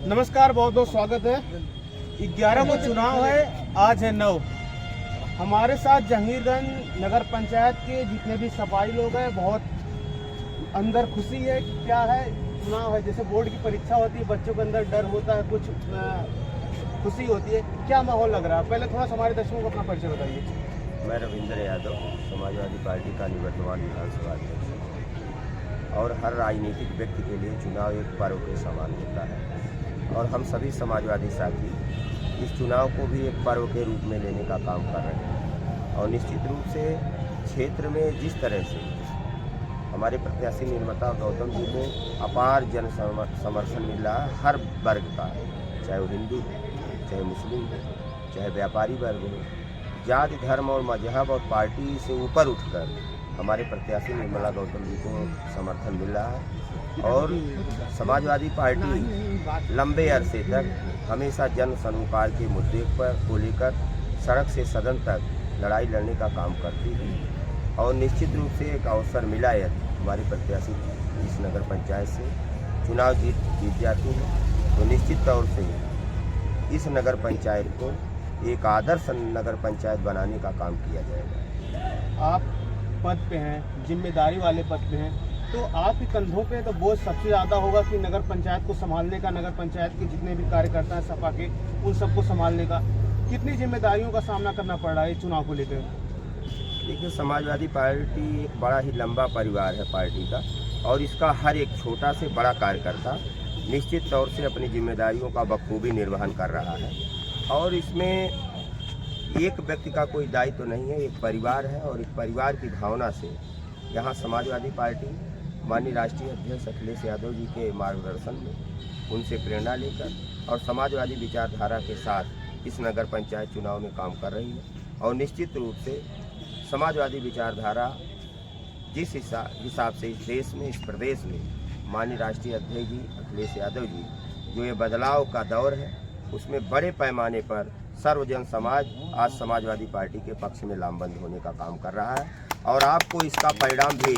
नमस्कार, बहुत बहुत स्वागत है। 11 को चुनाव है, आज है 9। हमारे साथ जहांगीरगंज नगर पंचायत के जितने भी सफाई लोग हैं, बहुत अंदर खुशी है। क्या है, चुनाव है, जैसे बोर्ड की परीक्षा होती है, बच्चों के अंदर डर होता है, कुछ खुशी होती है। क्या माहौल लग रहा है? पहले थोड़ा सा हमारे दर्शकों को अपना परिचय बताइए। मैं रविंद्र यादव, समाजवादी पार्टी का निवर्तमान विधानसभा अध्यक्ष हूँ। और हर राजनीतिक व्यक्ति के लिए चुनाव एक पर्व के समान होता है और हम सभी समाजवादी साथी इस चुनाव को भी एक पर्व के रूप में लेने का काम कर रहे हैं। और निश्चित रूप से क्षेत्र में जिस तरह से हमारे प्रत्याशी निर्माता गौतम जी को अपार जन समर्थन मिल रहा है, हर वर्ग का, चाहे वो हिंदू हो, चाहे मुस्लिम हो, चाहे व्यापारी वर्ग हो, जाति धर्म और मजहब और पार्टी से ऊपर उठकर हमारे प्रत्याशी निर्मला गौतम जी को समर्थन मिल रहा है। और समाजवादी पार्टी लंबे अरसे तक हमेशा जन सरोकार के मुद्दे को लेकर सड़क से सदन तक लड़ाई लड़ने का काम करती है। और निश्चित रूप से एक अवसर मिला है, हमारे प्रत्याशी इस नगर पंचायत से चुनाव जीत जाती है तो निश्चित तौर से इस नगर पंचायत को एक आदर्श नगर पंचायत बनाने का काम किया जाएगा। आप पद पे हैं, जिम्मेदारी वाले पद पे हैं, तो आपके कंधों पे तो बोझ सबसे ज़्यादा होगा कि नगर पंचायत को संभालने का, नगर पंचायत के जितने भी कार्यकर्ता हैं सपा के, उन सबको संभालने का। कितनी जिम्मेदारियों का सामना करना पड़ रहा है चुनाव को लेकर? देखिए, समाजवादी पार्टी एक बड़ा ही लंबा परिवार है पार्टी का, और इसका हर एक छोटा से बड़ा कार्यकर्ता निश्चित तौर से अपनी जिम्मेदारियों का बखूबी निर्वहन कर रहा है। और इसमें एक व्यक्ति का कोई दायित्व तो नहीं है, एक परिवार है। और एक परिवार की भावना से यहाँ समाजवादी पार्टी माननीय राष्ट्रीय अध्यक्ष अखिलेश यादव जी के मार्गदर्शन में, उनसे प्रेरणा लेकर और समाजवादी विचारधारा के साथ इस नगर पंचायत चुनाव में काम कर रही है। और निश्चित रूप से समाजवादी विचारधारा जिस हिसाब से इस देश में, इस प्रदेश में माननीय राष्ट्रीय अध्यक्ष जी अखिलेश यादव जी जो ये बदलाव का दौर है, उसमें बड़े पैमाने पर सर्वजन समाज आज समाजवादी पार्टी के पक्ष में लामबंद होने का काम कर रहा है। और आपको इसका परिणाम भी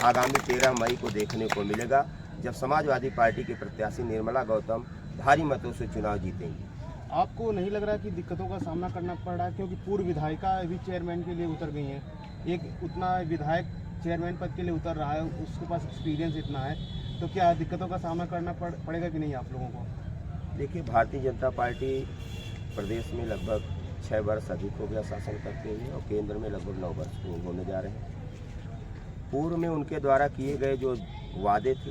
आगामी 13 मई को देखने को मिलेगा, जब समाजवादी पार्टी के प्रत्याशी निर्मला गौतम भारी मतों से चुनाव जीतेंगी। आपको नहीं लग रहा कि दिक्कतों का सामना करना पड़ रहा है, क्योंकि पूर्व विधायिका भी चेयरमैन के लिए उतर गई हैं? एक उतना विधायक चेयरमैन पद के लिए उतर रहा है, उसके पास एक्सपीरियंस इतना है, तो क्या दिक्कतों का सामना करना पड़ेगा कि नहीं आप लोगों को? देखिए, भारतीय जनता पार्टी प्रदेश में लगभग 6 वर्ष अधिक हो गया शासन करते हुए, और केंद्र में लगभग 9 वर्ष होने जा रहे हैं। पूर्व में उनके द्वारा किए गए जो वादे थे,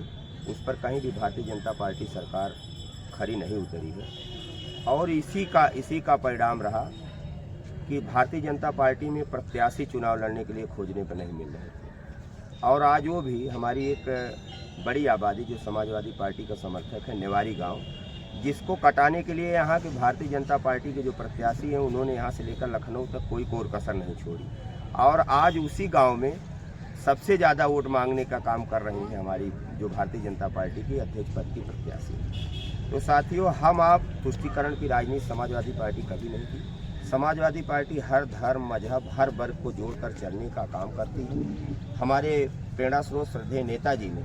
उस पर कहीं भी भारतीय जनता पार्टी सरकार खरी नहीं उतरी है। और इसी का परिणाम रहा कि भारतीय जनता पार्टी में प्रत्याशी चुनाव लड़ने के लिए खोजने पर नहीं मिल रहे थे। और आज वो भी हमारी एक बड़ी आबादी जो समाजवादी पार्टी का समर्थक है, नेवारी गांव, जिसको कटाने के लिए यहाँ के भारतीय जनता पार्टी के जो प्रत्याशी हैं, उन्होंने यहाँ से लेकर लखनऊ तक कोई कोर कसर नहीं छोड़ी। और आज उसी गांव में सबसे ज़्यादा वोट मांगने का काम कर रही हैं हमारी जो भारतीय जनता पार्टी की अध्यक्ष पद की प्रत्याशी। तो साथियों, हम आप तुष्टीकरण की राजनीति समाजवादी पार्टी कभी नहीं की। समाजवादी पार्टी हर धर्म, मजहब, हर वर्ग को जोड़कर चलने का काम करती है। हमारे प्रेरणा स्रोत श्रद्धेय नेताजी ने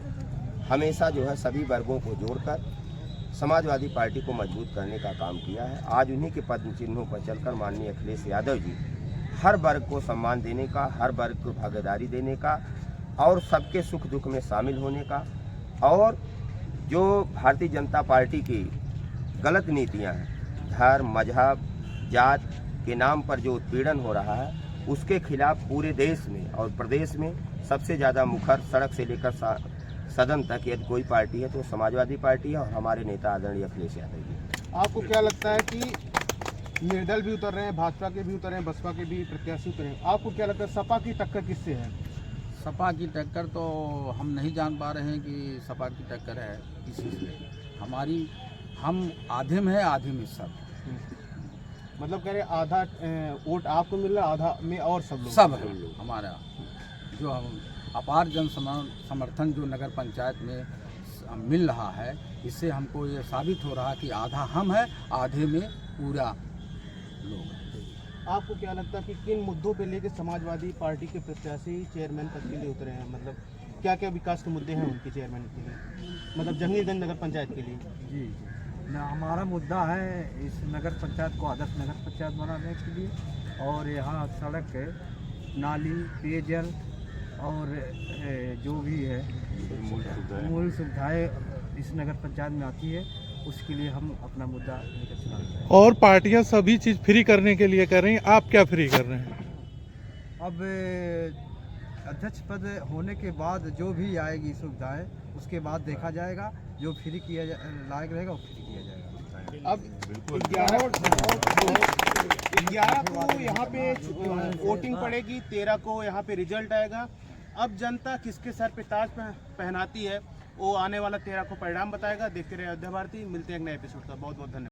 हमेशा जो है सभी वर्गों को जोड़कर समाजवादी पार्टी को मजबूत करने का काम किया है। आज उन्हीं के पद चिन्हों पर चलकर माननीय अखिलेश यादव जी हर वर्ग को सम्मान देने का, हर वर्ग को भागीदारी देने का और सबके सुख दुख में शामिल होने का, और जो भारतीय जनता पार्टी की गलत नीतियां हैं, धर्म, मजहब, जात के नाम पर जो उत्पीड़न हो रहा है, उसके खिलाफ पूरे देश में और प्रदेश में सबसे ज़्यादा मुखर सड़क से लेकर सदन तक यदि कोई पार्टी है तो समाजवादी पार्टी है, और हमारे नेता आदरणीय अखिलेश यादव जी। आपको क्या लगता है कि निर्दल भी उतर रहे हैं, भाजपा के भी उतर रहे हैं, बसपा के भी प्रत्याशी उतर रहे हैं, आपको क्या लगता है सपा की टक्कर किससे है? सपा की टक्कर तो हम नहीं जान पा रहे हैं कि सपा की टक्कर है किसी से। हम आधे में है, आधे में सब। मतलब कह रहे आधा वोट आपको मिल रहा है, आधा में और सब लोग हमारा जो हम अपार जन समर्थन जो नगर पंचायत में मिल रहा है, इससे हमको ये साबित हो रहा कि आधा हम है, आधे में पूरा लोग। आपको क्या लगता है कि किन मुद्दों पे लेकर समाजवादी पार्टी के प्रत्याशी चेयरमैन पद के लिए उतरे हैं? मतलब क्या क्या विकास के मुद्दे हैं उनके चेयरमैन के लिए, मतलब जहांगीरगंज नगर पंचायत के लिए? जी, हमारा मुद्दा है इस नगर पंचायत को आदर्श नगर पंचायत बनाने के लिए, और यहाँ सड़क, नाली, पेयजल और जो भी है मूल सुविधाएं इस नगर पंचायत में आती है, उसके लिए हम अपना मुद्दा लेकर चला रहे हैं। और पार्टियां सभी चीज़ फ्री करने के लिए कर रही हैं, आप क्या फ्री कर रहे हैं? अब अध्यक्ष पद होने के बाद जो भी आएगी सुविधाएं, उसके बाद देखा जाएगा, जो फ्री किया लायक रहेगा वो फ्री किया जाएगा। अब 11 को यहाँ पे वोटिंग पड़ेगी, 13 को यहाँ पे रिजल्ट आएगा। अब जनता किसके सर पे ताज पहनाती है वो आने वाला 13 को परिणाम बताएगा। देखते रहे अयोध्या भारती। मिलते हैं एक नए एपिसोड का। बहुत बहुत धन्यवाद।